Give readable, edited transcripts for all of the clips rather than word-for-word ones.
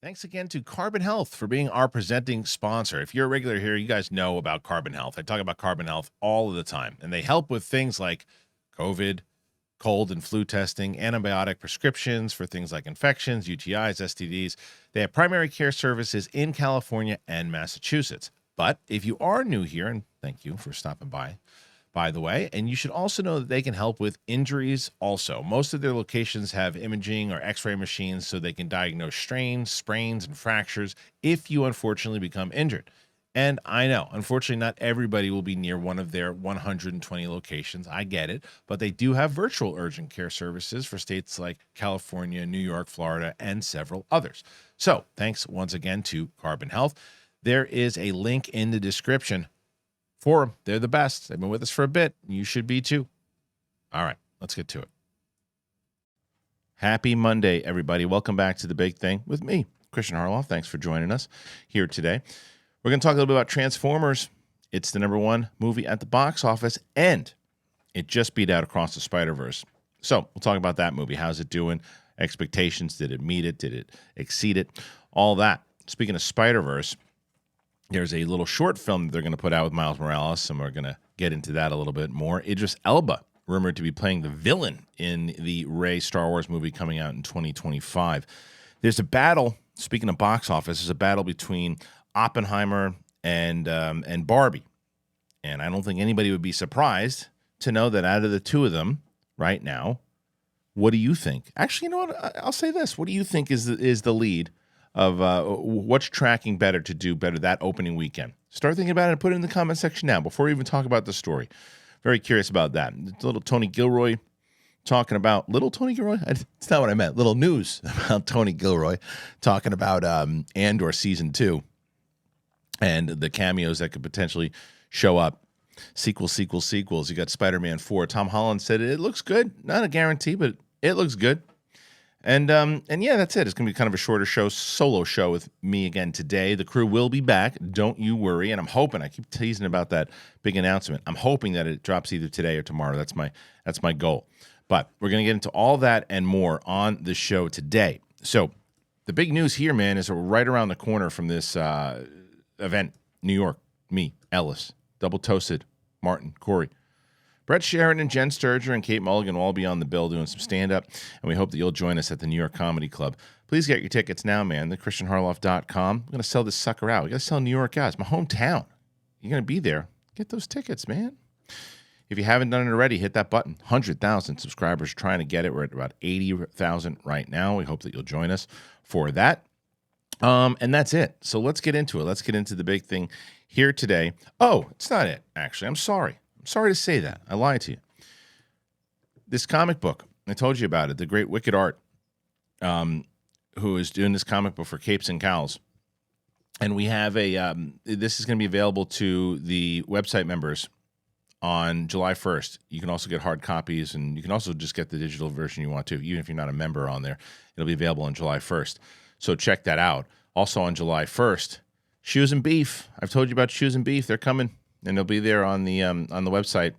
Thanks again to Carbon Health for being our presenting sponsor. If you're a regular here, you guys know about Carbon Health. I talk about Carbon Health all of the time, and they help with things like COVID, cold and flu testing, antibiotic prescriptions for things like infections, UTIs, STDs. They have primary care services in California and Massachusetts. But if you are new here, and thank you for stopping by the way, and you should also know that they can help with injuries also. Most of their locations have imaging or x-ray machines so they can diagnose strains, sprains, and fractures if you unfortunately become injured. And I know, unfortunately, not everybody will be near one of their 120 locations. I get it, but they do have virtual urgent care services for states like California, New York, Florida, and several others. So thanks once again to Carbon Health. There is a link in the description for them. They're the best. They've been with us for a bit. You should be too. All right, let's get to it. Happy Monday, everybody. Welcome back to The Big Thing with me, Kristian Harloff. Thanks for joining us here today. We're going to talk a little bit about Transformers. It's the #1 movie at the box office, and it just beat out Across the Spider-Verse. So we'll talk about that movie. How's it doing? Expectations. Did it meet it? Did it exceed it? All that. Speaking of Spider-Verse, there's a little short film that they're going to put out with Miles Morales, and we're going to get into that a little bit more. Idris Elba, rumored to be playing the villain in the Rey Star Wars movie coming out in 2025. There's a battle, speaking of box office, there's a battle between Oppenheimer and Barbie. And I don't think anybody would be surprised to know that out of the two of them right now, what do you think? Actually, you know what? I'll say this. What do you think is the lead of what's tracking better to do better that opening weekend? Start thinking about it and put it in the comment section now before we even talk about the story. Very curious about that. Little Tony Gilroy talking about little Tony Gilroy. It's not what I meant. Little news about Tony Gilroy talking about Andor season 2 and the cameos that could potentially show up. Sequels. You got Spider-Man 4. Tom Holland said it looks good. Not a guarantee, but it looks good. And yeah, that's it. It's going to be kind of a shorter show, solo show with me again today. The crew will be back. Don't you worry. And I'm hoping, I keep teasing about that big announcement. I'm hoping that it drops either today or tomorrow. That's my goal. But we're going to get into all that and more on the show today. So the big news here, man, is we're right around the corner from this event. New York, me, Ellis, Double Toasted, Martin, Corey. Brett Sheridan, Jen Sturger, and Kate Mulligan will all be on the bill doing some stand-up, and we hope that you'll join us at the New York Comedy Club. Please get your tickets now, man. TheChristianHarloff.com. I'm going to sell this sucker out. We got to sell New York out. It's my hometown. You're going to be there. Get those tickets, man. If you haven't done it already, hit that button. 100,000 subscribers trying to get it. We're at about 80,000 right now. We hope that you'll join us for that. And that's it. So let's get into it. Let's get into the big thing here today. Oh, it's not it, actually. I'm sorry. I'm sorry to say that. I lied to you. This comic book, I told you about it, the great Wicked Art, who is doing this comic book for Capes and Cowls. And we have this is going to be available to the website members on July 1st. You can also get hard copies, and you can also just get the digital version you want to, even if you're not a member on there. It'll be available on July 1st. So check that out. Also on July 1st, Shoes and Beef. I've told you about Shoes and Beef. They're coming. And they'll be there on the website.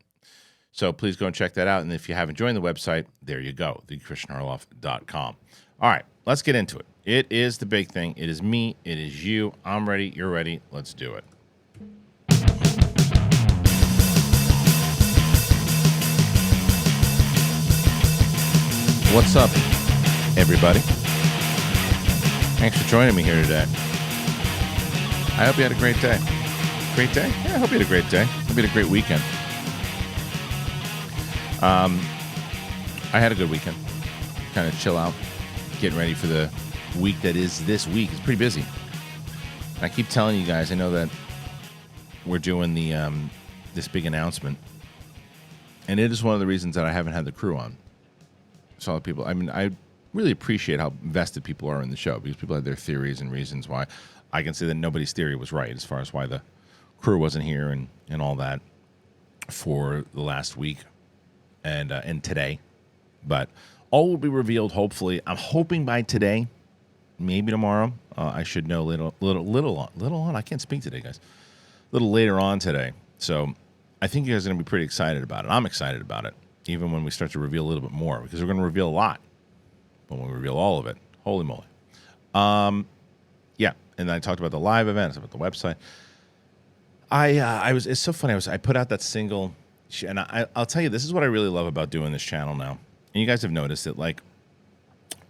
So please go and check that out. And if you haven't joined the website, there you go, TheChristianHarloff.com. All right, let's get into it. It is the big thing. It is me. It is you. I'm ready. You're ready. Let's do it. What's up, everybody? Thanks for joining me here today. I hope you had a great day. Great day? Yeah, I hope you had a great day. I hope you had a great weekend. I had a good weekend. Kind of chill out, getting ready for the week that is this week. It's pretty busy. I keep telling you guys, I know that we're doing the this big announcement, and it is one of the reasons that I haven't had the crew on. So people, I mean, I really appreciate how invested people are in the show, because people have their theories and reasons why. I can say that nobody's theory was right as far as why the crew wasn't here and all that for the last week and today, but all will be revealed hopefully. I'm hoping by today, maybe tomorrow. I should know little on. I can't speak today, guys. A little later on today. So I think you guys are going to be pretty excited about it. I'm excited about it, even when we start to reveal a little bit more, because we're going to reveal a lot. But when we reveal all of it, holy moly. and I talked about the live events, about the website. It's so funny. I put out that single, and I'll tell you, this is what I really love about doing this channel now. And you guys have noticed it. Like,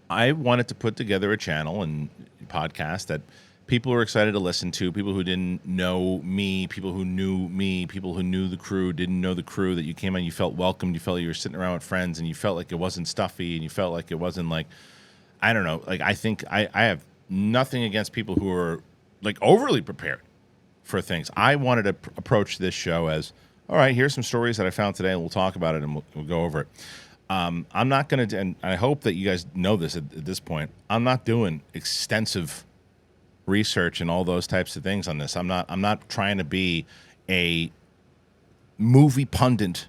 I wanted to put together a channel and podcast that people were excited to listen to, people who didn't know me, people who knew me, people who knew the crew, didn't know the crew, that you came on, you felt welcomed, you felt you were sitting around with friends, and you felt like it wasn't stuffy, and you felt like it wasn't like, I don't know, like I think I have nothing against people who are like overly prepared for things. I wanted to approach this show as, all right, here's some stories that I found today, and we'll talk about it, and we'll go over it. I'm not going to, and I hope that you guys know this at this point, I'm not doing extensive research and all those types of things on this. I'm not trying to be a movie pundit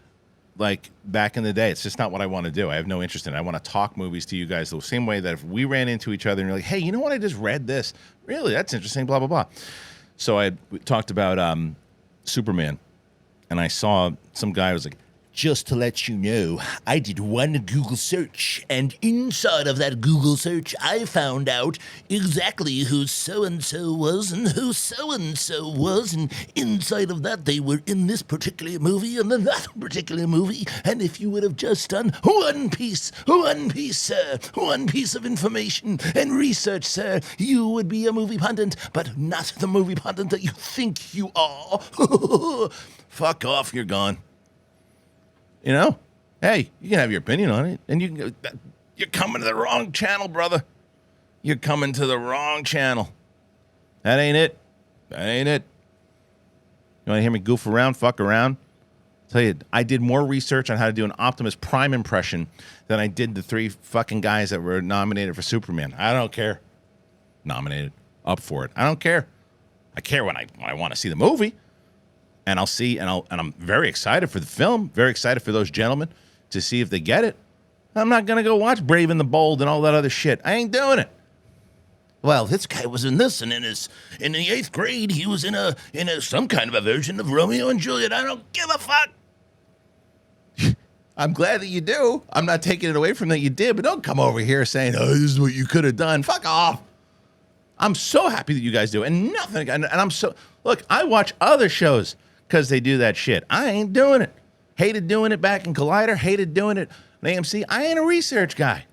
like back in the day. It's just not what I want to do. I have no interest in it. I want to talk movies to you guys the same way that if we ran into each other and you're like, hey, you know what? I just read this. Really? That's interesting, blah, blah, blah. So we talked about Superman, and I saw some guy who was like, just to let you know, I did one Google search, and inside of that Google search, I found out exactly who so-and-so was and who so-and-so was, and inside of that, they were in this particular movie and in that particular movie, and if you would have just done one piece, sir, one piece of information and research, sir, you would be a movie pundit, but not the movie pundit that you think you are. Fuck off, you're gone. You know, hey, you can have your opinion on it, and you're coming to the wrong channel, brother. You're coming to the wrong channel. That ain't it. That ain't it. You want to hear me goof around, fuck around? I'll tell you, I did more research on how to do an Optimus Prime impression than I did the 3 fucking guys that were nominated for Superman. I don't care. Nominated, up for it. I don't care. I care when I want to see the movie. And I'll see, and I'm very excited for the film, very excited for those gentlemen to see if they get it. I'm not going to go watch Brave and the Bold and all that other shit. I ain't doing it. Well, this guy was in this, and in the 8th grade, he was in some kind of a version of Romeo and Juliet. I don't give a fuck. I'm glad that you do. I'm not taking it away from that you did, but don't come over here saying, oh, this is what you could have done. Fuck off. I'm so happy that you guys do, and nothing, and I'm so, look, I watch other shows because they do that shit. I ain't doing it. Hated doing it back in Collider. Hated doing it on AMC. I ain't a research guy.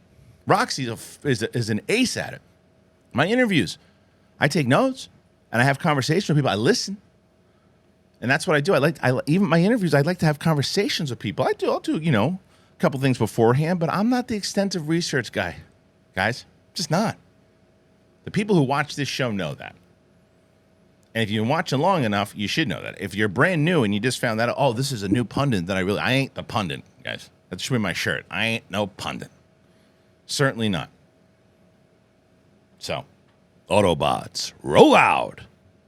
Roxy is an ace at it. My interviews, I take notes and I have conversations with people. I listen, and that's what I do. Even my interviews, I'd like to have conversations with people. I'll do a couple things beforehand, but I'm not the extensive research guy, guys. Just not. The people who watch this show know that. And if you've been watching long enough, you should know that. If you're brand new and you just found out, oh, this is a new pundit, then I ain't the pundit, guys. That should be my shirt. I ain't no pundit. Certainly not. So, Autobots, roll out.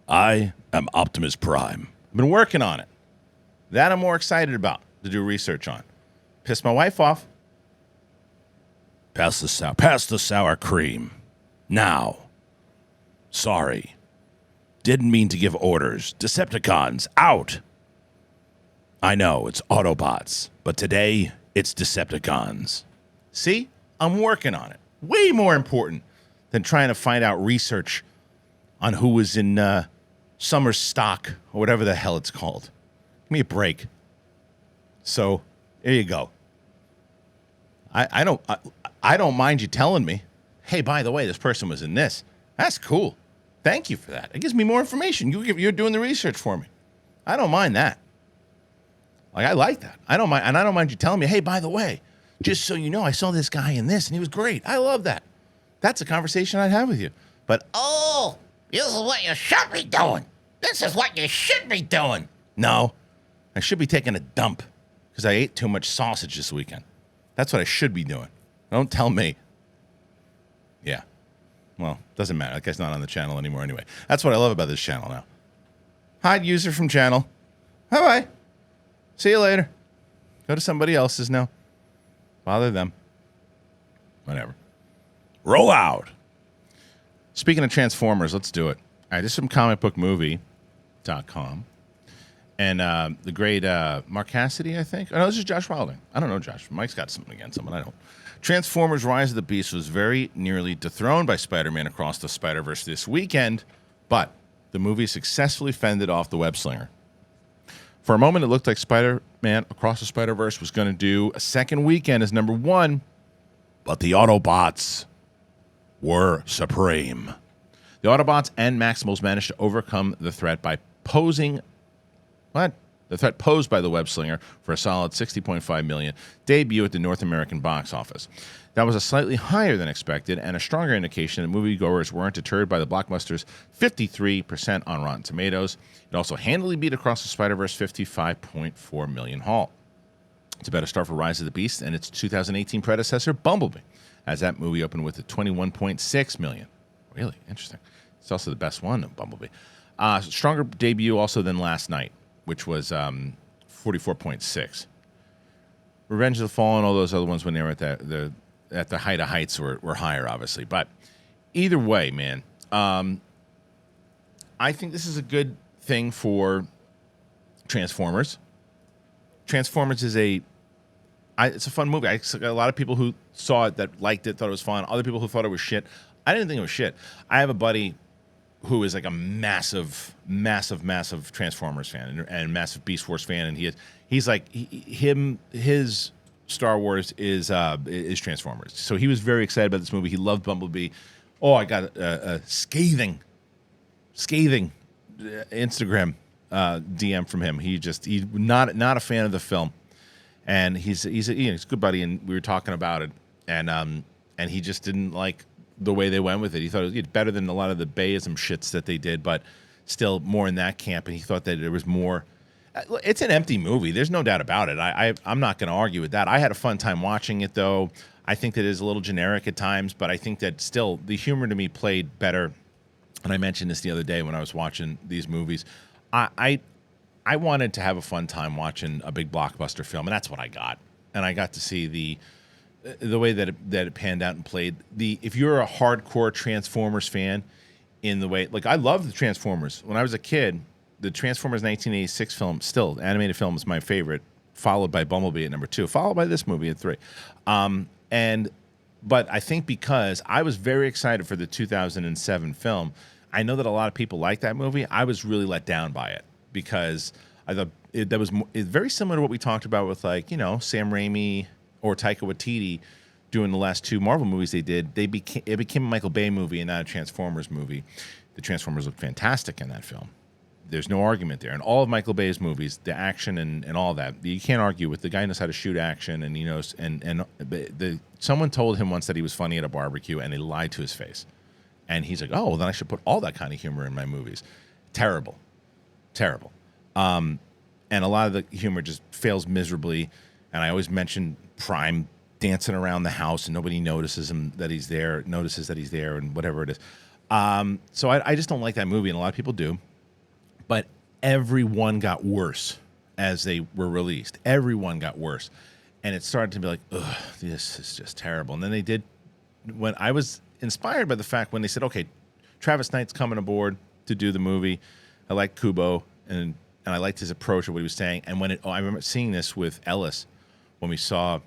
I am Optimus Prime. I've been working on it. That I'm more excited about to do research on. Pissed my wife off. Pass the sour cream. Now. Sorry. Didn't mean to give orders. Decepticons, out! I know, it's Autobots, but today, it's Decepticons. See? I'm working on it. Way more important than trying to find out research on who was in summer stock, or whatever the hell it's called. Give me a break. So, there you go. I don't mind you telling me, hey, by the way, this person was in this. That's cool. Thank you for that. It gives me more information. You're doing the research for me. I don't mind that. Like, I like that. I don't mind, and I don't mind you telling me, hey, by the way, just so you know, I saw this guy in this, and he was great. I love that. That's a conversation I'd have with you. But, oh, this is what you should be doing. This is what you should be doing. No, I should be taking a dump because I ate too much sausage this weekend. That's what I should be doing. Don't tell me. Yeah. Well, doesn't matter. That guy's not on the channel anymore anyway. That's what I love about this channel now. Hide user from channel. Bye-bye. See you later. Go to somebody else's now. Bother them. Whatever. Roll out. Speaking of Transformers, let's do it. All right, this is from comicbookmovie.com. And the great Mark Cassidy, I think. Oh, no, this is Josh Wilding. I don't know Josh. Mike's got something against him, but I don't. Transformers Rise of the Beast was very nearly dethroned by Spider-Man Across the Spider-Verse this weekend But the movie successfully fended off the web slinger. For a moment, it looked like Spider-Man Across the Spider-Verse was going to do a second weekend as number one, but the Autobots were supreme. The Autobots and Maximals managed to overcome the threat by posing the threat posed by the web slinger for a solid $60.5 million debut at the North American box office. That was a slightly higher than expected and a stronger indication that moviegoers weren't deterred by the blockbuster's 53% on Rotten Tomatoes. It also handily beat Across the Spider-Verse $55.4 million haul. It's a better start for Rise of the Beast and its 2018 predecessor, Bumblebee, as that movie opened with a $21.6 million. Really interesting. It's also the best one of Bumblebee. Stronger debut also than last night, which was 44.6. Revenge of the Fallen, all those other ones when they were at the height of heights were higher, obviously. But either way, man, I think this is a good thing for Transformers. Transformers is it's a fun movie. I got a lot of people who saw it that liked it, thought it was fun. Other people who thought it was shit. I didn't think it was shit. I have a buddy who is like a massive Transformers fan and massive Beast Wars fan, and he's like his Star Wars is Transformers. So he was very excited about this movie. He loved Bumblebee. Oh, I got a scathing Instagram DM from him. He's not a fan of the film, and he's a good buddy, and we were talking about it, and he just didn't like the way they went with it. He thought it was better than a lot of the Bayism shits that they did, but still more in that camp. And he thought that there was more. It's an empty movie. There's no doubt about it. I'm not going to argue with that. I had a fun time watching it, though. I think that it is a little generic at times, but I think that still the humor to me played better. And I mentioned this the other day when I was watching these movies. I wanted to have a fun time watching a big blockbuster film, and that's what I got. And I got to see the way that it panned out and played. If you're a hardcore Transformers fan, in the way, like I loved the Transformers when I was a kid. The Transformers 1986 film, still animated film, is my favorite, followed by Bumblebee at number 2, followed by this movie at 3. But I think because I was very excited for the 2007 film, I know that a lot of people like that movie. I was really let down by it because I thought that was very similar to what we talked about with Sam Raimi or Taika Waititi doing the last 2 Marvel movies they did. It became a Michael Bay movie and not a Transformers movie. The Transformers looked fantastic in that film. There's no argument there. And all of Michael Bay's movies, the action and all that, you can't argue with. The guy knows how to shoot action, and he knows. And someone told him once that he was funny at a barbecue, and they lied to his face. And he's like, "Oh, well, then I should put all that kind of humor in my movies." Terrible. And a lot of the humor just fails miserably. And I always mention Prime dancing around the house, and nobody notices that he's there, and whatever it is. So I just don't like that movie, and a lot of people do. But everyone got worse as they were released. Everyone got worse. And it started to be like, ugh, this is just terrible. And then they did, when I was inspired by the fact when they said, okay, Travis Knight's coming aboard to do the movie. I liked Kubo, and I liked his approach of what he was saying. And I remember seeing this with Ellis when we saw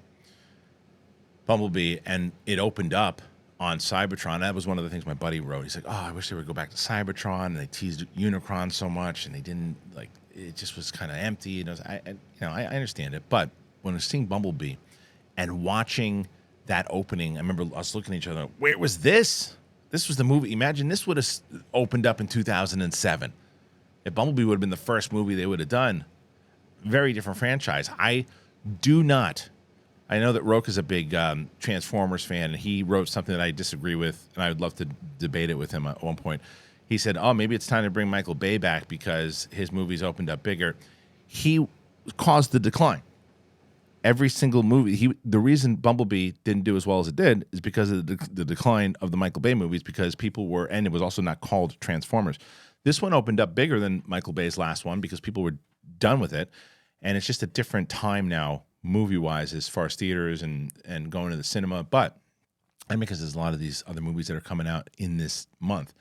Bumblebee, and it opened up on Cybertron. That was one of the things my buddy wrote. He's like, "Oh, I wish they would go back to Cybertron." And they teased Unicron so much, and they didn't like. It just was kind of empty. And I understand it, but when I was seeing Bumblebee and watching that opening, I remember us looking at each other. Where was this? This was the movie. Imagine this would have opened up in 2007. If Bumblebee would have been the first movie they would have done, very different franchise. I know that Roke is a big Transformers fan, and he wrote something that I disagree with, and I would love to debate it with him at one point. He said, "Oh, maybe it's time to bring Michael Bay back because his movies opened up bigger." He caused the decline. Every single movie, the reason Bumblebee didn't do as well as it did is because of the decline of the Michael Bay movies, because people were, and it was also not called Transformers. This one opened up bigger than Michael Bay's last one because people were done with it, and it's just a different time now, movie-wise, as far as theaters and going to the cinema. But because there's a lot of these other movies that are coming out in this month.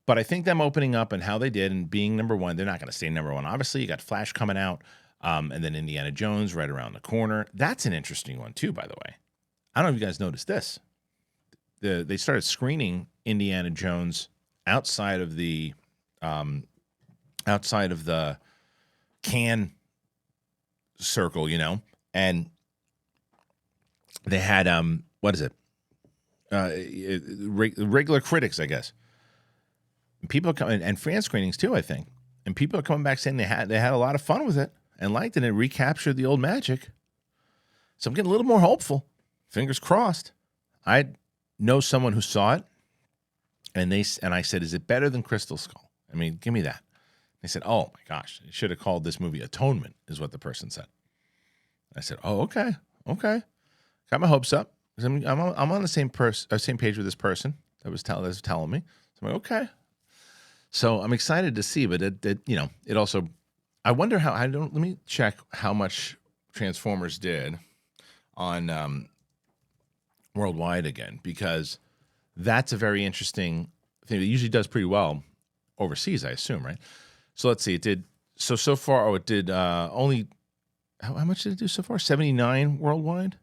But I think them opening up and how they did and being number one, they're not going to stay number one. Obviously, you got Flash coming out, and then Indiana Jones right around the corner. That's an interesting one, too, by the way. I don't know if you guys noticed this. They started screening Indiana Jones outside of the outside of the can circle, you know, and they had what is it? Regular critics, I guess. And people are coming, and fan screenings too, I think. And people are coming back saying they had a lot of fun with it and liked it, and it recaptured the old magic. So I'm getting a little more hopeful. Fingers crossed. I know someone who saw it, and I said, "Is it better than Crystal Skull? I mean, give me that." They said, "Oh my gosh, you should have called this movie Atonement," is what the person said. I said, "Oh, okay. Got my hopes up. I'm on the same page with this person that was telling me." So I'm like, okay. So I'm excited to see, but it also, I wonder how, let me check how much Transformers did on worldwide again, because that's a very interesting thing. It usually does pretty well overseas, I assume, right? So let's see. It did so far. Oh, it did only how much did it do so far? 79 worldwide.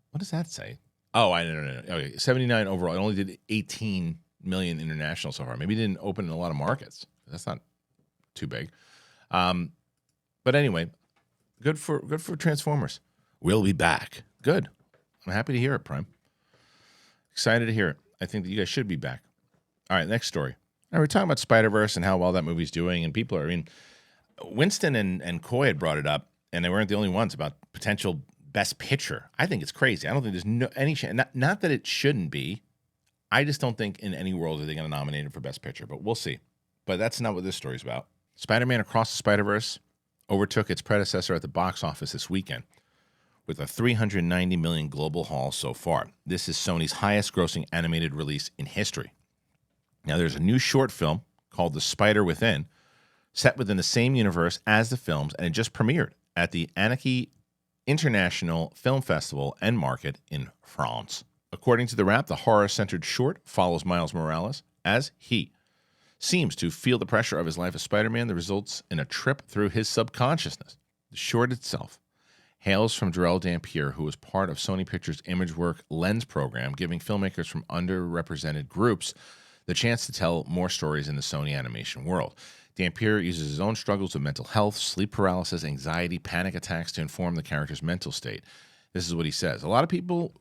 What does that say? Oh, I don't know. Okay, 79 overall. It only did 18 million international so far. Maybe it didn't open in a lot of markets. That's not too big. But anyway, good for Transformers. We'll be back. Good. I'm happy to hear it, Prime. Excited to hear it. I think that you guys should be back. All right, next story. Now we're talking about Spider-Verse and how well that movie's doing, and people are, I mean, Winston and Coy had brought it up, and they weren't the only ones about potential Best Picture. I think it's crazy. I don't think there's any chance. Not that it shouldn't be. I just don't think in any world are they going to nominate it for Best Picture, but we'll see. But that's not what this story's about. Spider-Man Across the Spider-Verse overtook its predecessor at the box office this weekend with a $390 million global haul so far. This is Sony's highest grossing animated release in history. Now, there's a new short film called The Spider Within, set within the same universe as the films, and it just premiered at the Annecy International Film Festival and Market in France. According to the Wrap, the horror-centered short follows Miles Morales as he seems to feel the pressure of his life as Spider-Man that results in a trip through his subconsciousness. The short itself hails from Jarrell Dampier, who was part of Sony Pictures' ImageWorks Lens program, giving filmmakers from underrepresented groups the chance to tell more stories in the Sony animation world. Dampier uses his own struggles with mental health, sleep paralysis, anxiety, panic attacks to inform the character's mental state. This is what he says. A lot of people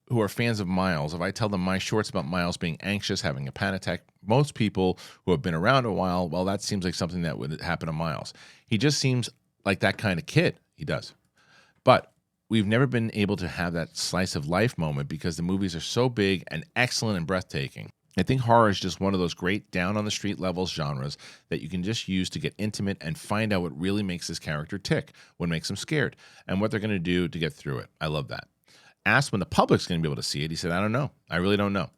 who are fans of Miles, if I tell them my short's about Miles being anxious, having a panic attack, most people who have been around a while, well, that seems like something that would happen to Miles. He just seems like that kind of kid. He does. But we've never been able to have that slice of life moment because the movies are so big and excellent and breathtaking. I think horror is just one of those great down-on-the-street levels genres that you can just use to get intimate and find out what really makes this character tick, what makes him scared, and what they're going to do to get through it. I love that. Asked when the public's going to be able to see it, he said, "I don't know. I really don't know."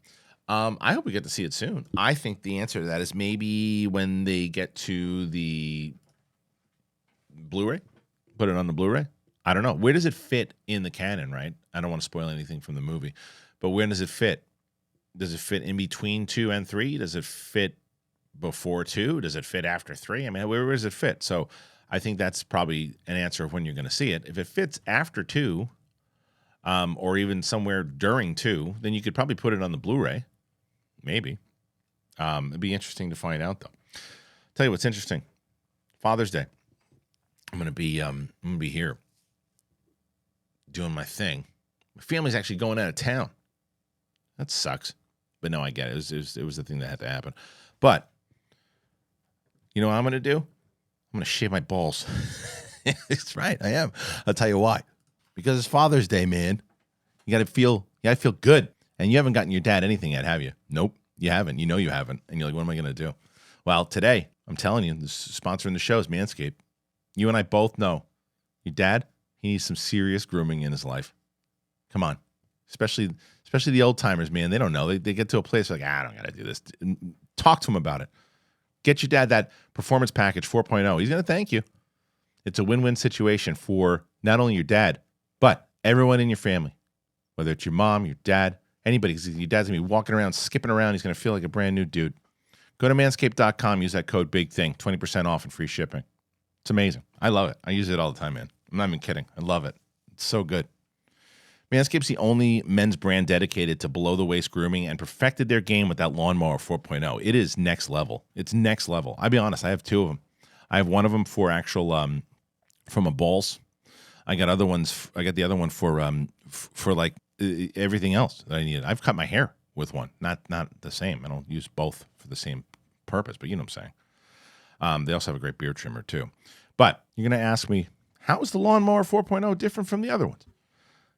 I hope we get to see it soon. I think the answer to that is maybe when they get to the Blu-ray, put it on the Blu-ray. I don't know. Where does it fit in the canon, right? I don't want to spoil anything from the movie, but where does it fit? Does it fit in between 2 and 3? Does it fit before 2? Does it fit after 3? I mean, where does it fit? So I think that's probably an answer of when you're going to see it. If it fits after 2, or even somewhere during 2, then you could probably put it on the Blu-ray. Maybe. It'd be interesting to find out, though. Tell you what's interesting. Father's Day. I'm gonna be here doing my thing. My family's actually going out of town. That sucks. But no, I get it. It was the thing that had to happen. But you know what I'm going to do? I'm going to shave my balls. That's right. I am. I'll tell you why. Because it's Father's Day, man. You got to feel good. And you haven't gotten your dad anything yet, have you? Nope, you haven't. You know you haven't. And you're like, what am I going to do? Well, today, I'm telling you, sponsoring the show is MANSCAPED. You and I both know your dad, he needs some serious grooming in his life. Come on. Especially the old timers, man. They don't know. They get to a place like, I don't got to do this. Talk to him about it. Get your dad that Performance Package 4.0. He's going to thank you. It's a win-win situation for not only your dad, but everyone in your family. Whether it's your mom, your dad, anybody. Your dad's going to be walking around, skipping around. He's going to feel like a brand new dude. Go to manscaped.com. Use that code BIGTHING. 20% off and free shipping. It's amazing. I love it. I use it all the time, man. I'm not even kidding. I love it. It's so good. Manscaped's the only men's brand dedicated to below-the-waist grooming and perfected their game with that Lawnmower 4.0. It is next level. It's next level. I'll be honest, I have two of them. I have one of them for actual for my balls. I got other ones. I got the other one for like everything else that I need. I've cut my hair with one. Not the same. I don't use both for the same purpose, but you know what I'm saying. They also have a great beard trimmer too. But you're going to ask me, how is the Lawnmower 4.0 different from the other ones?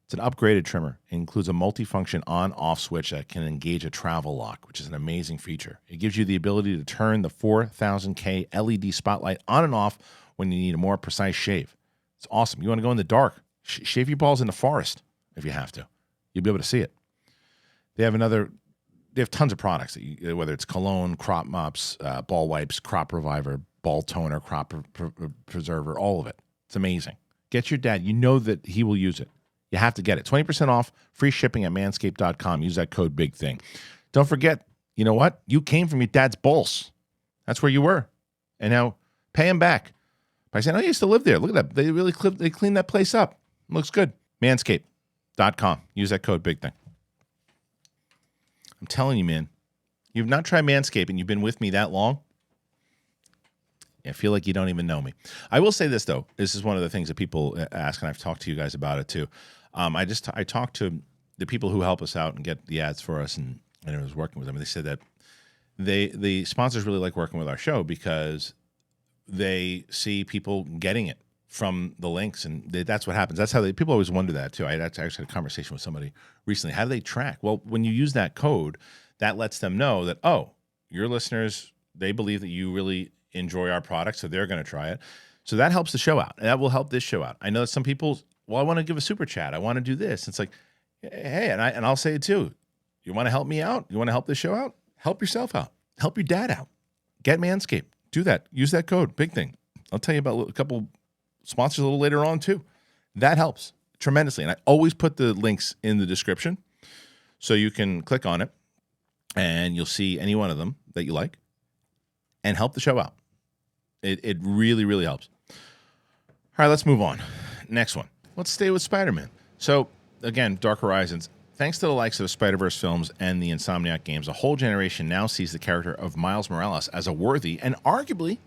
It's an upgraded trimmer. It includes a multi-function on-off switch that can engage a travel lock, which is an amazing feature. It gives you the ability to turn the 4000K LED spotlight on and off when you need a more precise shave. It's awesome. You want to go in the dark, shave your balls in the forest if you have to. You'll be able to see it. They have tons of products, whether it's cologne, crop mops, ball wipes, crop reviver, ball toner, crop preserver, all of it. It's amazing. Get your dad. You know that he will use it. You have to get it. 20% off, free shipping at manscaped.com. Use that code BIGTHING. Don't forget, you know what? You came from your dad's balls. That's where you were. And now pay him back by saying, oh, you used to live there. Look at that. They cleaned that place up. Looks good. Manscaped.com. Use that code BIGTHING. I'm telling you, man, you've not tried Manscaped and you've been with me that long. I feel like you don't even know me. I will say this, though. This is one of the things that people ask, and I've talked to you guys about it, too. I talked to the people who help us out and get the ads for us, and I was working with them, and they said that the sponsors really like working with our show because they see people getting it from the links, and that's what happens. That's how people always wonder that, too. I actually had a conversation with somebody recently. How do they track? Well, when you use that code, that lets them know that, oh, your listeners, they believe that you really enjoy our product, so they're going to try it. So that helps the show out. And that will help this show out. I know that some people, well, I want to give a super chat. I want to do this. It's like, hey, and I'll say it too. You want to help me out? You want to help the show out? Help yourself out. Help your dad out. Get Manscaped. Do that. Use that code. Big thing. I'll tell you about a couple sponsors a little later on too. That helps tremendously. And I always put the links in the description so you can click on it and you'll see any one of them that you like and help the show out. It really, really helps. All right, let's move on. Next one. Let's stay with Spider-Man. So, again, Dark Horizons. Thanks to the likes of the Spider-Verse films and the Insomniac games, a whole generation now sees the character of Miles Morales as a worthy and arguably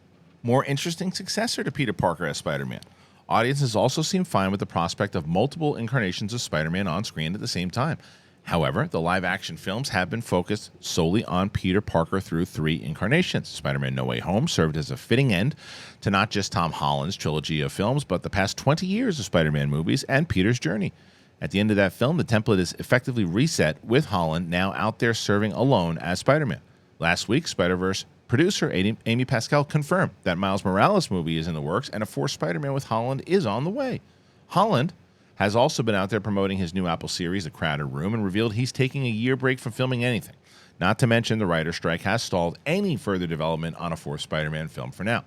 more interesting successor to Peter Parker as Spider-Man. Audiences also seem fine with the prospect of multiple incarnations of Spider-Man on screen at the same time. However, the live-action films have been focused solely on Peter Parker through 3 incarnations. Spider-Man No Way Home served as a fitting end to not just Tom Holland's trilogy of films, but the past 20 years of Spider-Man movies and Peter's journey. At the end of that film, the template is effectively reset, with Holland now out there serving alone as Spider-Man. Last week, Spider-Verse producer Amy Pascal confirmed that Miles Morales movie is in the works and a 4th Spider-Man with Holland is on the way. Holland has also been out there promoting his new Apple series, The Crowded Room, and revealed he's taking a year break from filming anything. Not to mention the writer's strike has stalled any further development on a 4th Spider-Man film for now.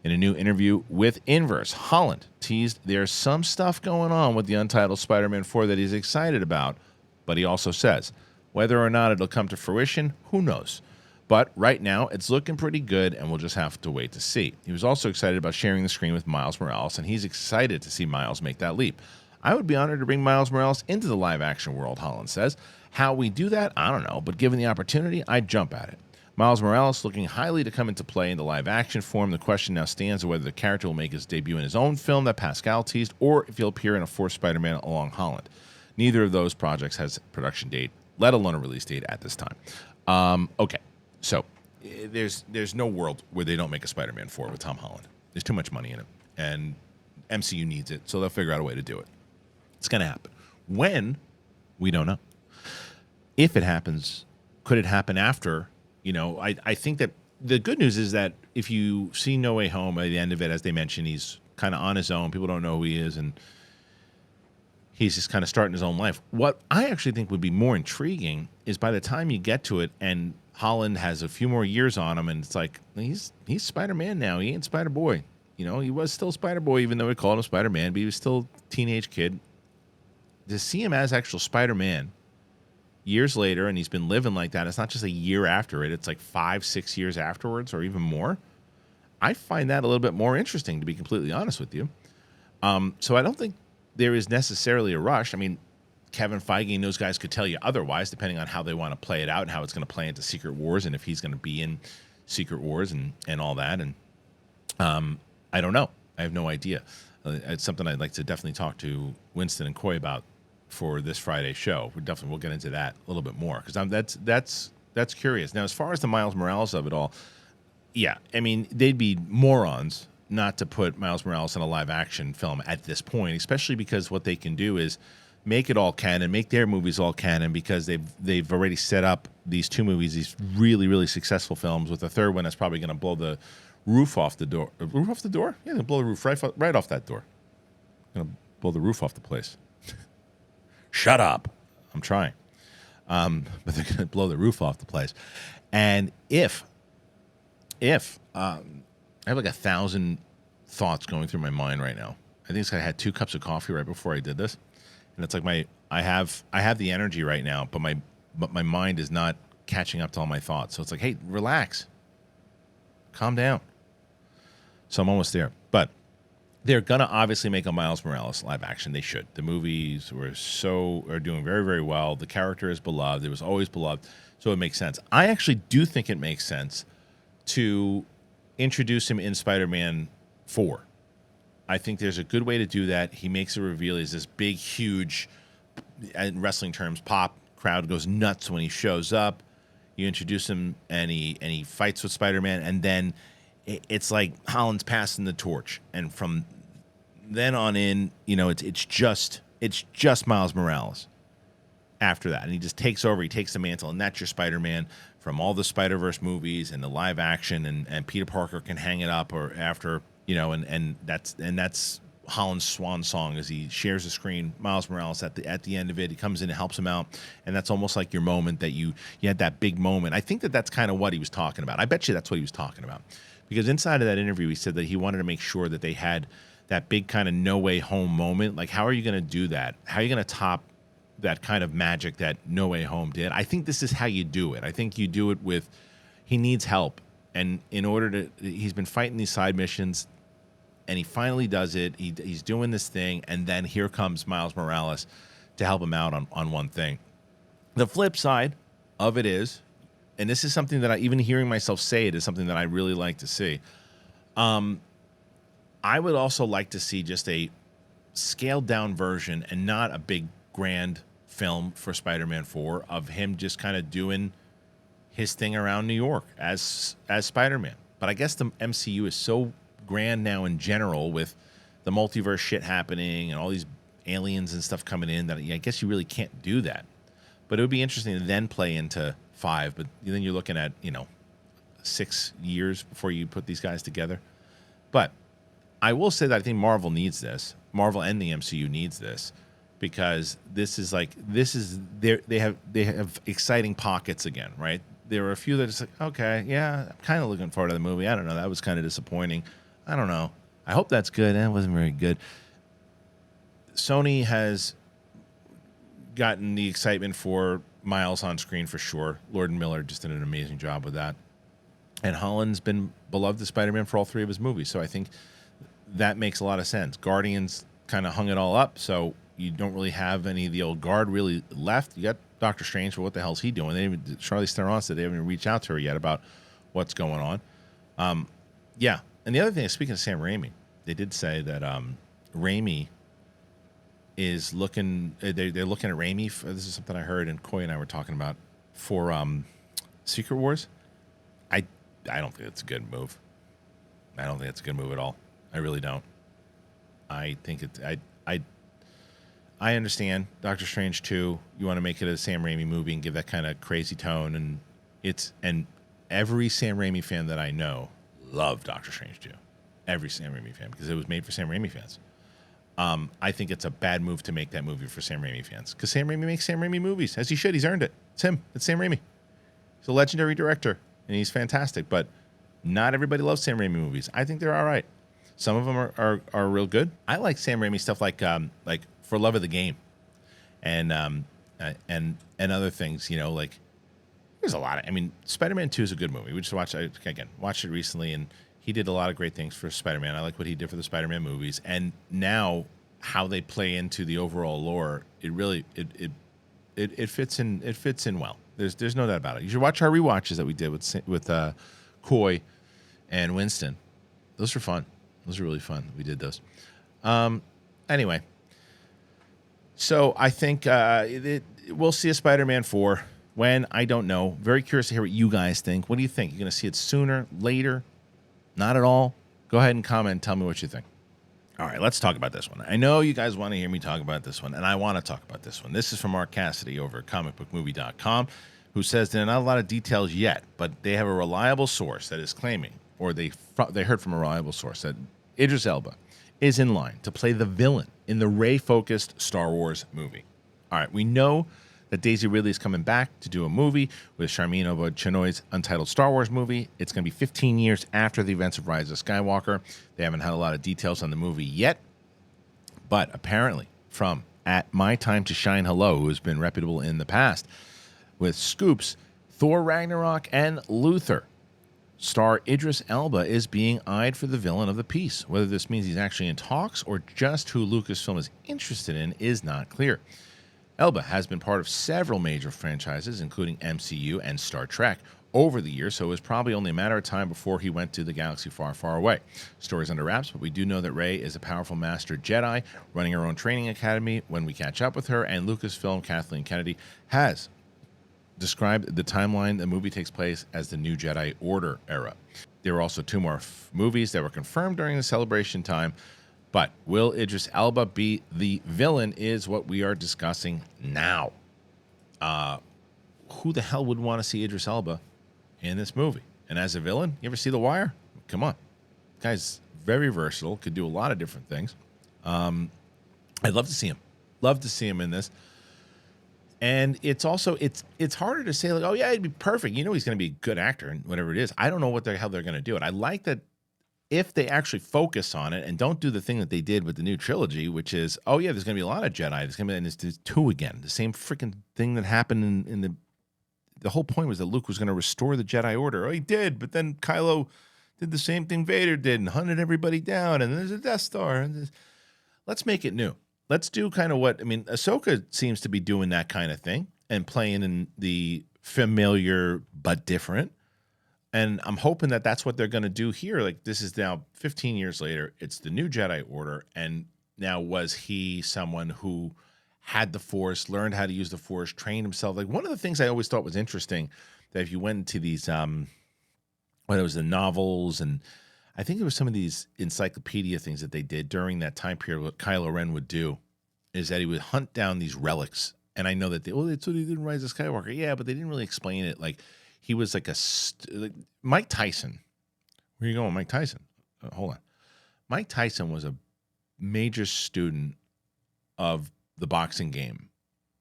In a new interview with Inverse, Holland teased there's some stuff going on with the untitled Spider-Man 4 that he's excited about, but he also says, whether or not it'll come to fruition, who knows? But right now, it's looking pretty good, and we'll just have to wait to see. He was also excited about sharing the screen with Miles Morales, and he's excited to see Miles make that leap. I would be honored to bring Miles Morales into the live-action world, Holland says. How we do that, I don't know, but given the opportunity, I'd jump at it. Miles Morales looking highly to come into play in the live-action form. The question now stands of whether the character will make his debut in his own film that Pascal teased, or if he'll appear in a 4th Spider-Man along Holland. Neither of those projects has a production date, let alone a release date at this time. Okay, so there's no world where they don't make a Spider-Man 4 with Tom Holland. There's too much money in it, and MCU needs it, so they'll figure out a way to do it. It's going to happen. When? We don't know. If it happens, could it happen after? You know, I think that the good news is that if you see No Way Home, at the end of it, as they mentioned, he's kind of on his own. People don't know who he is, and he's just kind of starting his own life. What I actually think would be more intriguing is by the time you get to it and Holland has a few more years on him, and it's like, he's Spider-Man now. He ain't Spider-Boy. You know, he was still Spider-Boy, even though we called him Spider-Man, but he was still a teenage kid. To see him as actual Spider-Man years later, and he's been living like that, it's not just a year after it, it's like 5-6 years afterwards or even more. I find that a little bit more interesting, to be completely honest with you. So I don't think there is necessarily a rush. I mean, Kevin Feige and those guys could tell you otherwise, depending on how they want to play it out and how it's going to play into Secret Wars and if he's going to be in Secret Wars and all that. And I don't know. I have no idea. It's something I'd like to definitely talk to Winston and Coy about for this Friday show. We'll get into that a little bit more because that's curious. Now, as far as the Miles Morales of it all, yeah, I mean, they'd be morons not to put Miles Morales in a live action film at this point, especially because what they can do is make it all canon, make their movies all canon, because they've already set up these two movies, these really, really successful films, with a third one that's probably going to blow the roof off the door. Roof off the door? Yeah, they'll blow the roof right off that door. Going to blow the roof off the place. Shut up. I'm trying. But they're going to blow the roof off the place. And if I have like 1,000 thoughts going through my mind right now. I think it's 'cause I had 2 cups of coffee right before I did this. And it's like I have the energy right now, but my mind is not catching up to all my thoughts. So it's like, hey, relax, calm down. So I'm almost there. But they're gonna obviously make a Miles Morales live action. They should. The movies are doing very, very well. The character is beloved. It was always beloved, so it makes sense. I actually do think it makes sense to introduce him in Spider-Man 4. I think there's a good way to do that. He makes a reveal. He's this big, huge, in wrestling terms, pop. Crowd goes nuts when he shows up. You introduce him, and he fights with Spider-Man, and then it's like Holland's passing the torch. And from then on in, it's just Miles Morales after that. And he just takes over. He takes the mantle, and that's your Spider-Man from all the Spider-Verse movies and the live action, and Peter Parker can hang it up or after. And that's Holland's swan song as he shares the screen. Miles Morales at the end of it, he comes in and helps him out, and that's almost like your moment that you had that big moment. I think that's kind of what he was talking about. I bet you that's what he was talking about, because inside of that interview, he said that he wanted to make sure that they had that big kind of no way home moment. Like, how are you going to do that? How are you going to top that kind of magic that No Way Home did? I think this is how you do it. I think you do it with, he needs help, and in order to, he's been fighting these side missions. And he finally does it. He's doing this thing, and then here comes Miles Morales to help him out on one thing. The flip side of it is, and this is something that even hearing myself say it is something that I really like to see. I would also like to see just a scaled down version and not a big grand film for Spider-Man 4 of him just kind of doing his thing around New York as Spider-Man. But I guess the MCU is so grand now in general, with the multiverse shit happening and all these aliens and stuff coming in, that I guess you really can't do that. But it would be interesting to then play into 5, but then you're looking at 6 years before you put these guys together. But I will say that I think Marvel needs this. Marvel and the MCU needs this, because they have exciting pockets again, right? There are a few that it's like, okay, yeah, I'm kind of looking forward to the movie. I don't know, that was kind of disappointing. I don't know. I hope that's good. That wasn't very good. Sony has gotten the excitement for Miles on screen for sure. Lord and Miller just did an amazing job with that. And Holland's been beloved as Spider-Man for all 3 of his movies. So I think that makes a lot of sense. Guardians kind of hung it all up, so you don't really have any of the old guard really left. You got Doctor Strange, but what the hell's he doing? Charlize Theron said they haven't even reached out to her yet about what's going on. Yeah. And the other thing is, speaking of Sam Raimi, they did say that Raimi is looking. They're looking at Raimi. This is something I heard, and Coy and I were talking about for Secret Wars. I don't think it's a good move. I don't think it's a good move at all. I really don't. I think it. I understand Doctor Strange 2. You want to make it a Sam Raimi movie and give that kind of crazy tone, and every Sam Raimi fan that I know love Doctor Strange 2. Every Sam Raimi fan, because it was made for Sam Raimi fans. I think it's a bad move to make that movie for Sam Raimi fans, because Sam Raimi makes Sam Raimi movies, as he should. He's earned it. It's him. It's Sam Raimi. He's a legendary director, and he's fantastic, but not everybody loves Sam Raimi movies. I think they're all right. Some of them are real good. I like Sam Raimi stuff like For Love of the Game, and other things. Like there's a lot of. I mean, Spider-Man 2 is a good movie. We just watched it recently, and he did a lot of great things for Spider-Man. I like what he did for the Spider-Man movies, and now how they play into the overall lore, it really it fits in. It fits in well. There's no doubt about it. You should watch our rewatches that we did with Coy and Winston. Those were fun. Those were really fun. We did those. Anyway, so I think we'll see a Spider-Man 4. When? I don't know. Very curious to hear what you guys think. What do you think? You're going to see it sooner, later, not at all? Go ahead and comment and tell me what you think. All right, let's talk about this one. I know you guys want to hear me talk about this one, and I want to talk about this one. This is from Mark Cassidy over at comicbookmovie.com, who says there are not a lot of details yet, but they have a reliable source that is claiming, or they heard from a reliable source, that Idris Elba is in line to play the villain in the Rey-focused Star Wars movie. All right, we know that Daisy Ridley is coming back to do a movie with Charmin Oba-Chinoy's untitled Star Wars movie. It's going to be 15 years after the events of Rise of Skywalker. They haven't had a lot of details on the movie yet, but apparently from at My Time to Shine Hello, who has been reputable in the past, with scoops, Thor Ragnarok and Luther star Idris Elba is being eyed for the villain of the piece. Whether this means he's actually in talks or just who Lucasfilm is interested in is not clear. Elba has been part of several major franchises, including MCU and Star Trek, over the years, so it was probably only a matter of time before he went to the galaxy far, far away. Story's under wraps, but we do know that Rey is a powerful master Jedi running her own training academy when we catch up with her, and Lucasfilm Kathleen Kennedy has described the timeline the movie takes place as the New Jedi Order era. There were also 2 more movies that were confirmed during the celebration time, but will Idris Elba be the villain is what we are discussing now. Who the hell would want to see Idris Elba in this movie? And as a villain, you ever see The Wire? Come on. The guy's very versatile, could do a lot of different things. I'd love to see him. Love to see him in this. And it's also, it's harder to say, like, oh, yeah, it'd be perfect. You know he's going to be a good actor and whatever it is. I don't know what the hell they're going to do it. I like that if they actually focus on it and don't do the thing that they did with the new trilogy, which is, oh, yeah, there's going to be a lot of Jedi. There's going to be, and there's 2 again. The same freaking thing that happened in the whole point was that Luke was going to restore the Jedi Order. Oh, he did, but then Kylo did the same thing Vader did and hunted everybody down, and there's a Death Star. And let's make it new. Let's do kind of what, I mean, Ahsoka seems to be doing that kind of thing and playing in the familiar but different. And I'm hoping that that's what they're going to do here. Like, this is now 15 years later. It's the new Jedi Order. And now, was he someone who had the Force, learned how to use the Force, trained himself? Like, one of the things I always thought was interesting, that if you went into these, whether it was the novels, and I think it was some of these encyclopedia things that they did during that time period, what Kylo Ren would do is that he would hunt down these relics. And I know that that's what he did in Rise of Skywalker. Yeah, but they didn't really explain it. Like, he was like like Mike Tyson. Where are you going, Mike Tyson? Hold on. Mike Tyson was a major student of the boxing game.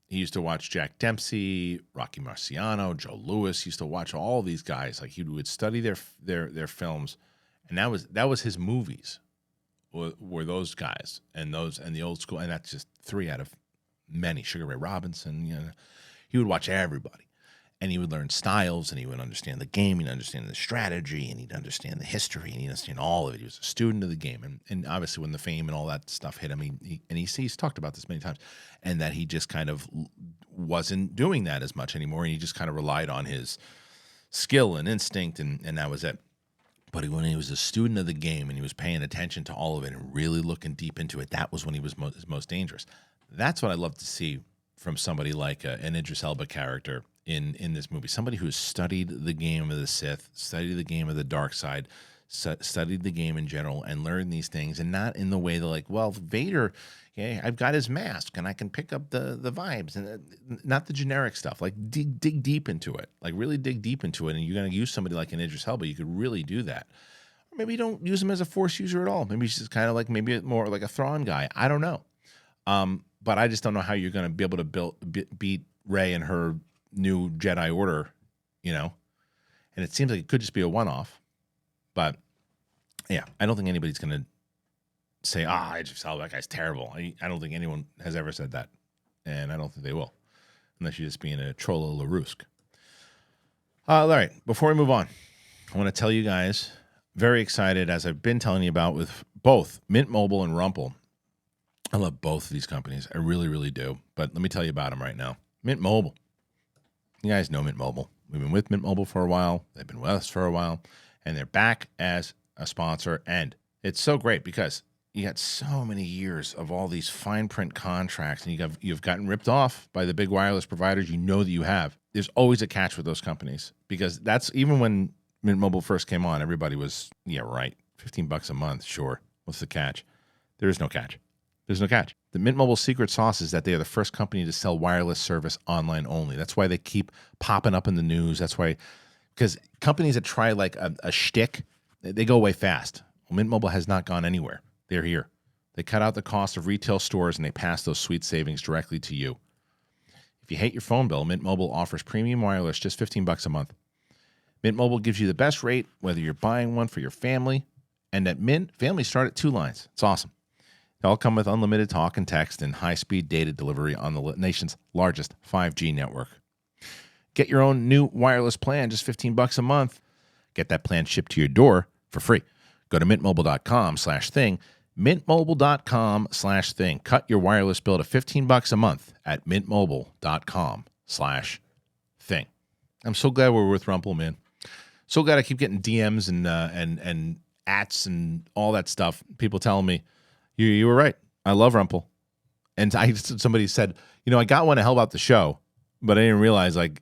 He used to watch Jack Dempsey, Rocky Marciano, Joe Louis. He used to watch all these guys. Like, he would study their films, and that was his movies. Were those guys and the old school, and that's just 3 out of many. Sugar Ray Robinson. You know, he would watch everybody. And he would learn styles, and he would understand the game, he'd understand the strategy, and he'd understand the history, and he'd understand all of it. He was a student of the game. And obviously when the fame and all that stuff hit him, he's talked about this many times, and that he just kind of wasn't doing that as much anymore, and he just kind of relied on his skill and instinct, and that was it. But when he was a student of the game and he was paying attention to all of it and really looking deep into it, that was when he was most dangerous. That's what I love to see from somebody like an Idris Elba character in this movie, somebody who has studied the game of the Sith, studied the game of the dark side, studied the game in general, and learned these things, and not in the way they're like, well, Vader, yeah, I've got his mask and I can pick up the vibes, and not the generic stuff. Like, dig deep into it, like really dig deep into it. And you're going to use somebody like an Idris Elba, you could really do that. Or maybe you don't use him as a Force user at all. Maybe he's just kind of like, maybe more like a Thrawn guy. I don't know. But I just don't know how you're going to be able to beat Rey and her new Jedi Order, you know, and it seems like it could just be a one-off, but yeah, I don't think anybody's going to say, Idris Elba, that guy's terrible. I don't think anyone has ever said that, and I don't think they will, unless you're just being a troll of LaRusk. All right, before we move on, I want to tell you guys, very excited, as I've been telling you about with both Mint Mobile and RUMPL. I love both of these companies. I really, really do. But let me tell you about them right now. Mint Mobile. You guys know Mint Mobile. We've been with Mint Mobile for a while. They've been with us for a while. And they're back as a sponsor. And it's so great because you got so many years of all these fine print contracts, and you've gotten ripped off by the big wireless providers. You know that you have. There's always a catch with those companies, because that's even when Mint Mobile first came on, everybody was, yeah, right, $15 a month, sure. What's the catch? There is no catch. There's no catch. The Mint Mobile secret sauce is that they are the first company to sell wireless service online only. That's why they keep popping up in the news. That's why, because companies that try like a shtick, they go away fast. Well, Mint Mobile has not gone anywhere. They're here. They cut out the cost of retail stores, and they pass those sweet savings directly to you. If you hate your phone bill, Mint Mobile offers premium wireless, just $15 a month. Mint Mobile gives you the best rate, whether you're buying one for your family. And at Mint, families start at 2 lines. It's awesome. They all come with unlimited talk and text and high-speed data delivery on the nation's largest 5G network. Get your own new wireless plan, just $15 a month. Get that plan shipped to your door for free. Go to mintmobile.com/thing. mintmobile.com/thing. Cut your wireless bill to $15 a month at mintmobile.com/thing. I'm so glad we're with RUMPL, man. So glad I keep getting DMs and ats and all that stuff. People telling me, you were right. I love RUMPL. And somebody said, I got one to help out the show, but I didn't realize I'm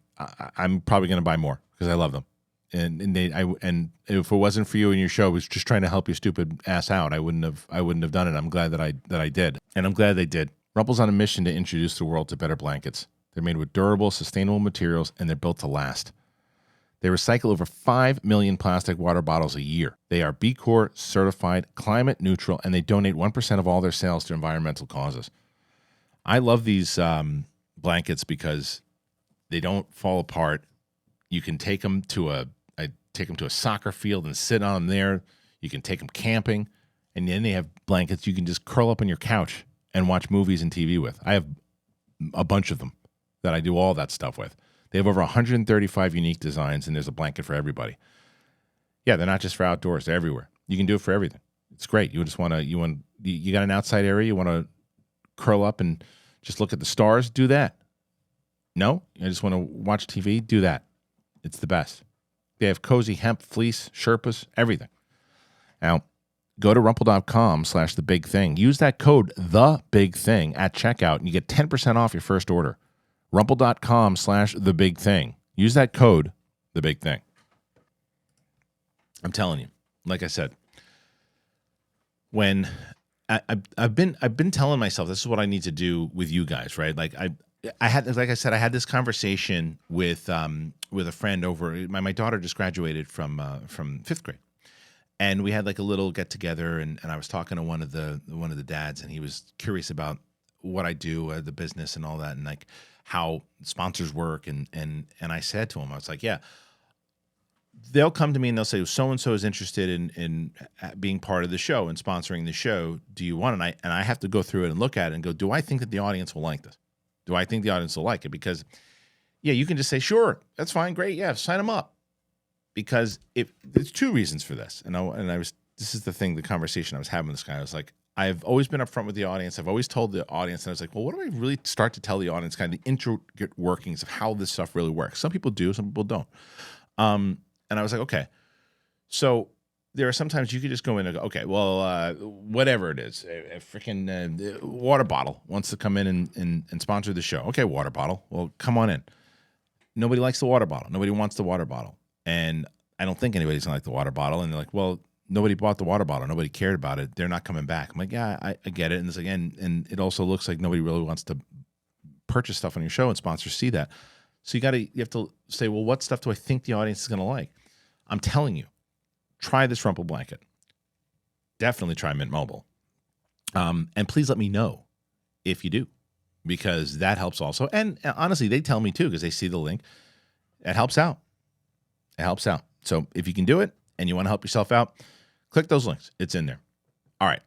probably going to buy more because I love them. And if it wasn't for you and your show, it was just trying to help your stupid ass out, I wouldn't have done it. I'm glad that I did, and I'm glad they did. RUMPL's on a mission to introduce the world to better blankets. They're made with durable, sustainable materials, and they're built to last. They recycle over 5 million plastic water bottles a year. They are B Corp certified, climate neutral, and they donate 1% of all their sales to environmental causes. I love these blankets because they don't fall apart. You can take them to a soccer field and sit on them there. You can take them camping, and then they have blankets you can just curl up on your couch and watch movies and TV with. I have a bunch of them that I do all that stuff with. They have over 135 unique designs, and there's a blanket for everybody. Yeah, they're not just for outdoors; they're everywhere. You can do it for everything. It's great. You just want to you got an outside area, you want to curl up and just look at the stars. Do that. No, I just want to watch TV. Do that. It's the best. They have cozy hemp, fleece, Sherpas, everything. Now, go to rumple.com/thebigthing. Use that code THEBIGTHING at checkout, and you get 10% off your first order. Rumple.com/thebigthing. Use that code THEBIGTHING. I'm telling you, like I said, when I've been telling myself this is what I need to do with you guys, right? Like I had this conversation with a friend over. My daughter just graduated from 5th grade, and we had like a little get together, and I was talking to one of the dads, and he was curious about what I do, the business, and all that, and like how sponsors work, and I said to him, I was like, yeah, they'll come to me and they'll say, so and so is interested in being part of the show and sponsoring the show. Do you want it? And I have to go through it and look at it and go, do I think that the audience will like this? Do I think the audience will like it? Because, yeah, you can just say, sure, that's fine, great, yeah, sign them up. Because there's 2 reasons for this. This is the conversation I was having with this guy. I was like, I've always been upfront with the audience. I've always told the audience, and I was like, well, what do I really start to tell the audience, kind of the intricate workings of how this stuff really works? Some people do, some people don't. And I was like, okay, so there are sometimes you could just go in and go, okay, well, whatever it is, a freaking water bottle wants to come in and sponsor the show. Okay, water bottle. Well, come on in. Nobody likes the water bottle. Nobody wants the water bottle. And I don't think anybody's going to like the water bottle. And they're like, well, nobody bought the water bottle. Nobody cared about it. They're not coming back. I'm like, yeah, I get it. And it's like, and it also looks like nobody really wants to purchase stuff on your show, and sponsors see that. So you have to say, well, what stuff do I think the audience is going to like? I'm telling you, try this RUMPL blanket. Definitely try Mint Mobile. And please let me know if you do, because that helps also. And honestly, they tell me too, because they see the link. It helps out. It helps out. So if you can do it and you want to help yourself out, click those links. It's in there. All right.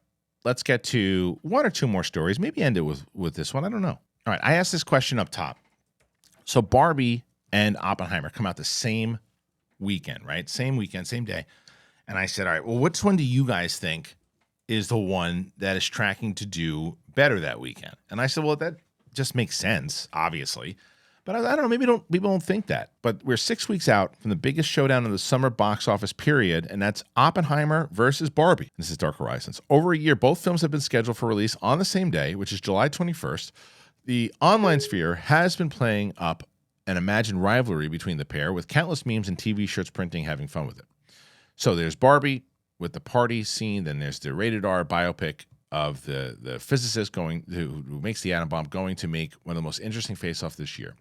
Let's get to 1 or 2 more stories. Maybe end it with this one. I don't know. All right. I asked this question up top. So Barbie and Oppenheimer come out the same weekend, right? Same weekend, same day. And I said, all right, well, which one do you guys think is the one that is tracking to do better that weekend. And I said, well, that just makes sense, obviously. But I don't know, maybe people don't think that. But we're 6 weeks out from the biggest showdown of the summer box office period, and that's Oppenheimer versus Barbie. This is Dark Horizons. Over a year, both films have been scheduled for release on the same day, which is July 21st. The online sphere has been playing up an imagined rivalry between the pair, with countless memes and TV shirts printing having fun with it. So there's Barbie with the party scene, then there's the rated R biopic of the physicist who makes the atom bomb, going to make one of the most interesting face-off this year.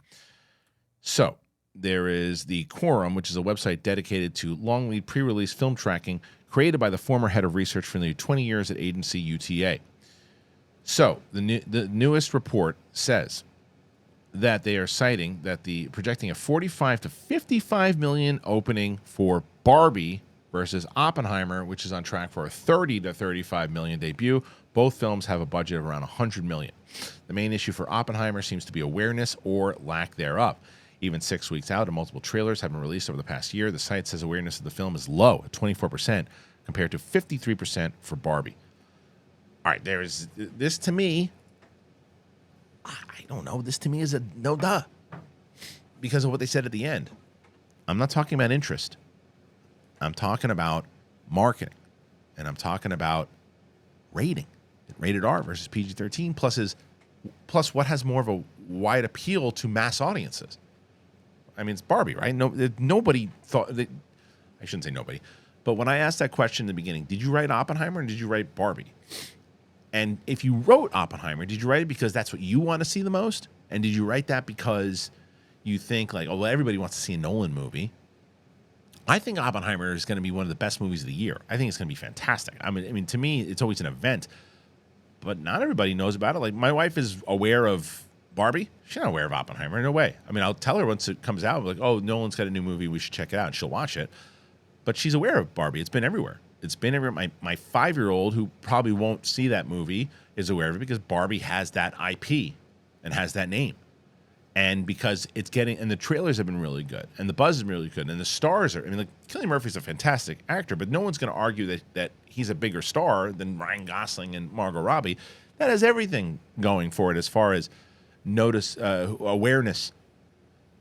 So there is the Quorum, which is a website dedicated to long lead pre-release film tracking, created by the former head of research for nearly 20 years at agency UTA. So the newest report says that they are citing that projecting a 45 to 55 million opening for Barbie versus Oppenheimer, which is on track for a 30 to 35 million debut. Both films have a budget of around 100 million. The main issue for Oppenheimer seems to be awareness or lack thereof. Even 6 weeks out, and multiple trailers have been released over the past year, the site says awareness of the film is low at 24% compared to 53% for Barbie. All right, there's this to me. I don't know. This to me is a no duh because of what they said at the end. I'm not talking about interest. I'm talking about marketing, and I'm talking about rating. Rated R versus PG-13 plus what has more of a wide appeal to mass audiences. I mean, it's Barbie, right? Nobody thought that. I shouldn't say nobody, but when I asked that question in the beginning, did you write Oppenheimer or did you write Barbie? And if you wrote Oppenheimer, did you write it because that's what you want to see the most? And did you write that because you think like, oh, well, everybody wants to see a Nolan movie? I think Oppenheimer is going to be one of the best movies of the year. I think it's going to be fantastic. I mean, to me, it's always an event, but not everybody knows about it. Like my wife is aware of Barbie. She's not aware of Oppenheimer. No way. I mean, I'll tell her once it comes out, like, oh, Nolan's got a new movie. We should check it out. And she'll watch it. But she's aware of Barbie. It's been everywhere. It's been everywhere. My 5-year-old, who probably won't see that movie, is aware of it because Barbie has that IP and has that name. And because it's getting, and the trailers have been really good, and the buzz is really good, and the stars are, I mean, like, Cillian Murphy's a fantastic actor, but no one's going to argue that he's a bigger star than Ryan Gosling and Margot Robbie. That has everything going for it as far as awareness.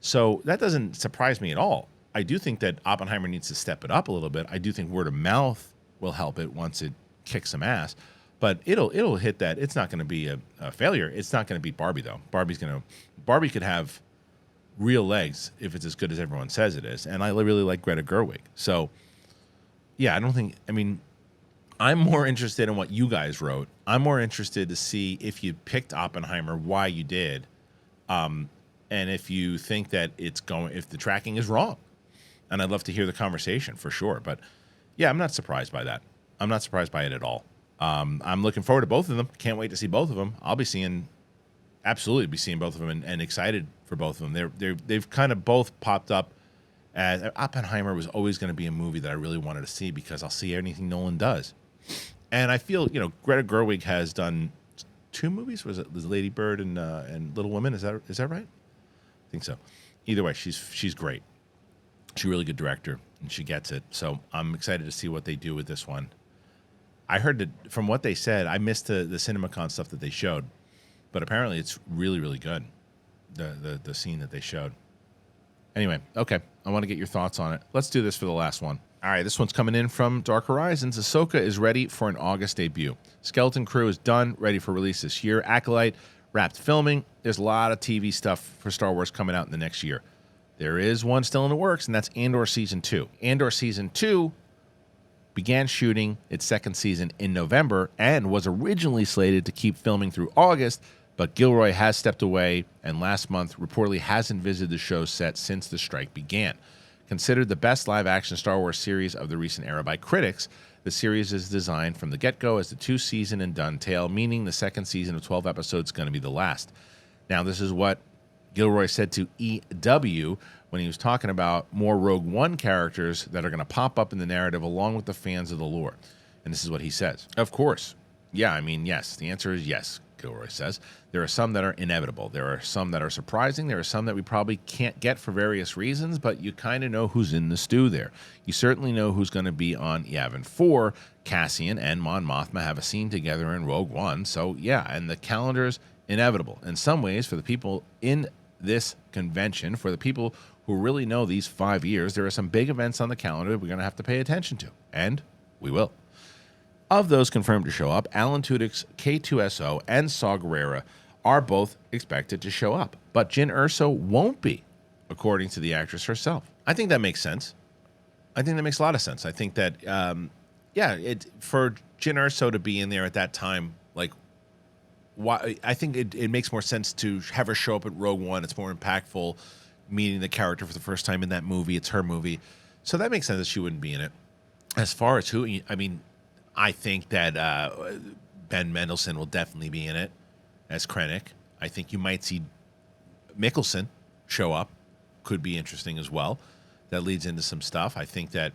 So that doesn't surprise me at all. I do think that Oppenheimer needs to step it up a little bit. I do think word of mouth will help it once it kicks some ass, but it'll hit that. It's not going to be a failure. It's not going to beat Barbie though. Barbie could have real legs if it's as good as everyone says it is. And I really like Greta Gerwig. So yeah, I'm more interested in what you guys wrote. I'm more interested to see if you picked Oppenheimer, why you did, and if you think that if the tracking is wrong. And I'd love to hear the conversation for sure. But yeah, I'm not surprised by that. I'm not surprised by it at all. I'm looking forward to both of them. Can't wait to see both of them. Absolutely be seeing both of them and excited for both of them. They've kind of both popped up as Oppenheimer was always going to be a movie that I really wanted to see because I'll see anything Nolan does. And I feel, Greta Gerwig has done 2 movies. Was it Lady Bird and Little Women? Is that right? I think so. Either way, she's great. She's a really good director, and she gets it. So I'm excited to see what they do with this one. I heard that from what they said, I missed the CinemaCon stuff that they showed, but apparently it's really, really good, the scene that they showed. Anyway, okay, I want to get your thoughts on it. Let's do this for the last one. All right, this one's coming in from Dark Horizons. Ahsoka is ready for an August debut. Skeleton Crew is done, ready for release this year. Acolyte wrapped filming. There's a lot of TV stuff for Star Wars coming out in the next year. There is one still in the works, and that's Andor Season 2. Andor Season 2 began shooting its second season in November and was originally slated to keep filming through August, but Gilroy has stepped away and last month reportedly hasn't visited the show's set since the strike began. Considered the best live-action Star Wars series of the recent era by critics, the series is designed from the get-go as the 2-season and done tale, meaning the second season of 12 episodes is going to be the last. Now, this is what Gilroy said to EW when he was talking about more Rogue One characters that are going to pop up in the narrative along with the fans of the lore. And this is what he says. Of course. Yeah, yes. The answer is yes. Gilroy says. There are some that are inevitable. There are some that are surprising. There are some that we probably can't get for various reasons, but you kind of know who's in the stew there. You certainly know who's going to be on Yavin 4. Cassian and Mon Mothma have a scene together in Rogue One. So, yeah, and the calendar's inevitable. In some ways, for the people in this convention, for the people who really know these 5 years, there are some big events on the calendar we're going to have to pay attention to, and we will. Of those confirmed to show up, Alan Tudyk's K2SO and Saw Gerrera are both expected to show up, but Jyn Erso won't be, according to the actress herself. I think that makes sense. I think that makes a lot of sense. I think that, for Jyn Erso to be in there at that time, like, why? I think it makes more sense to have her show up at Rogue One. It's more impactful, meeting the character for the first time in that movie. It's her movie. So that makes sense that she wouldn't be in it. As far as who, I mean, I think that Ben Mendelsohn will definitely be in it as Krennic. I think you might see Mikkelsen show up. Could be interesting as well. That leads into some stuff. I think that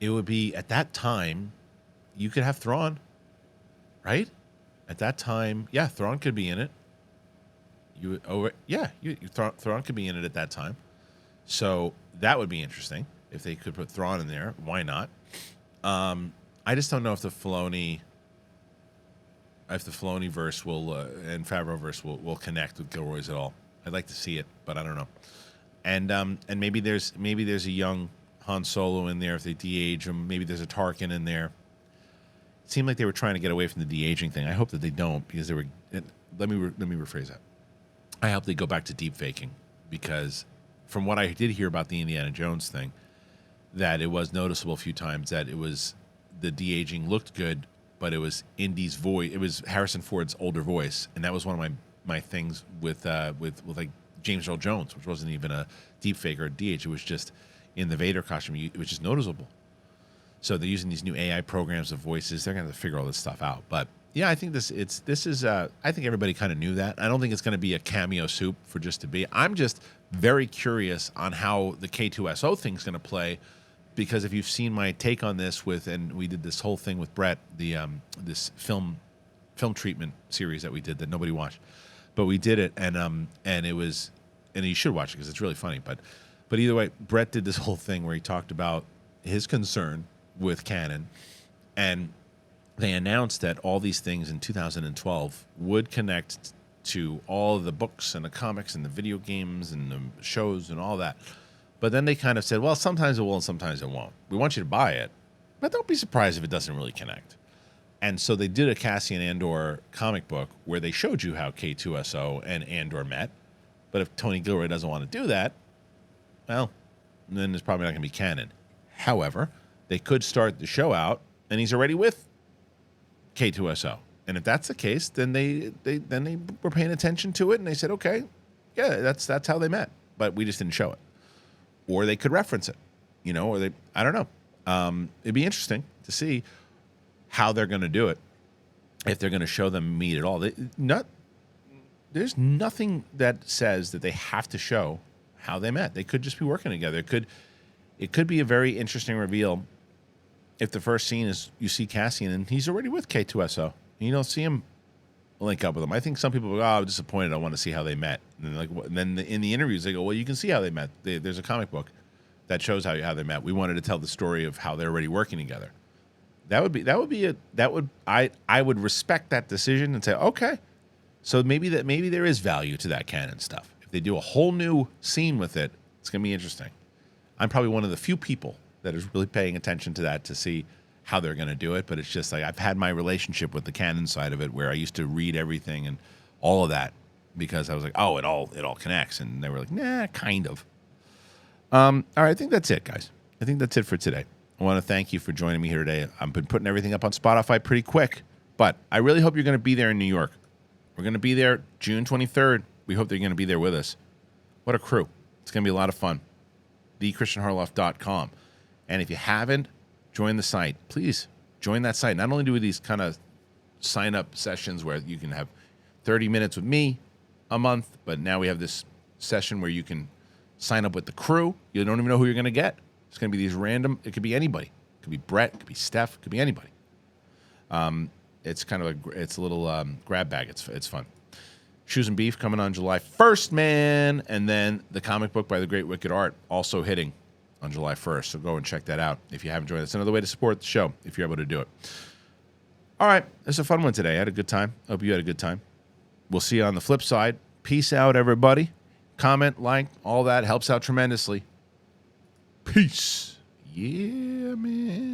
it would be, at that time, you could have Thrawn, right? At that time, yeah, Thrawn could be in it. Thrawn could be in it at that time. So that would be interesting if they could put Thrawn in there. Why not? I just don't know if the Filoni verse will and Favreau verse will connect with Gilroy's at all. I'd like to see it, but I don't know. And maybe there's a young Han Solo in there if they de-age him. Maybe there's a Tarkin in there. It seemed like they were trying to get away from the de-aging thing. I hope that they don't, because they were. Let me rephrase that. I hope they go back to deep faking, because from what I did hear about the Indiana Jones thing, that it was noticeable a few times that it was. The de-aging looked good, but it was Indy's voice. It was Harrison Ford's older voice, and that was one of my things with like James Earl Jones, which wasn't even a deep fake or a de-age. It was just in the Vader costume. It was just noticeable. So they're using these new AI programs of voices. They're going to have to figure all this stuff out. But yeah, I think this is. I think everybody kind of knew that. I don't think it's going to be a cameo soup for just to be. I'm just very curious on how the K2SO thing's going to play. Because if you've seen my take on this and we did this whole thing with Brett, this film treatment series that we did that nobody watched, but we did it, and it was, and you should watch it because it's really funny. But either way, Brett did this whole thing where he talked about his concern with canon, and they announced that all these things in 2012 would connect to all of the books and the comics and the video games and the shows and all that. But then they kind of said, well, sometimes it will and sometimes it won't. We want you to buy it, but don't be surprised if it doesn't really connect. And so they did a Cassian Andor comic book where they showed you how K2SO and Andor met. But if Tony Gilroy doesn't want to do that, well, then it's probably not going to be canon. However, they could start the show out, and he's already with K2SO. And if that's the case, then they were paying attention to it, and they said, okay, yeah, that's how they met. But we just didn't show it. Or they could reference it, or I don't know. It'd be interesting to see how they're going to do it, if they're going to show them meet at all. There's nothing that says that they have to show how they met. They could just be working together. It could be a very interesting reveal if the first scene is you see Cassian and he's already with K2SO. And you don't see him link up with them. I think some people go, I'm disappointed. I want to see how they met. And then in the interviews, they go, well, you can see how they met. There's a comic book that shows how they met. We wanted to tell the story of how they're already working together. I would respect that decision and say, okay, so maybe there is value to that canon stuff. If they do a whole new scene with it, it's going to be interesting. I'm probably one of the few people that is really paying attention to that to see how they're going to do it, but it's just like I've had my relationship with the canon side of it where I used to read everything and all of that because I was like, oh, it all connects, and they were like, nah, kind of. All right, I think that's it, guys. I think that's it for today. I want to thank you for joining me here today. I've been putting everything up on Spotify pretty quick, but I really hope you're going to be there in New York. We're going to be there June 23rd. We hope that you're going to be there with us. What a crew. It's going to be a lot of fun. thekristianharloff.com. And if you haven't joined the site, please join that site. Not only do we these kind of sign-up sessions where you can have 30 minutes with me a month, but now we have this session where you can sign up with the crew. You don't even know who you're going to get. It's going to be these random, it could be anybody. It could be Brett, it could be Steph, it could be anybody. It's kind of it's a little grab bag. It's fun. Shoes and Beef coming on July 1st, man. And then the comic book by the Great Wicked Art also hitting on July 1st. So go and check that out if you haven't joined us. Another way to support the show if you're able to do it. All right. It's a fun one today. I had a good time. Hope you had a good time. We'll see you on the flip side. Peace out, everybody. Comment, like, all that helps out tremendously. Peace. Yeah, man.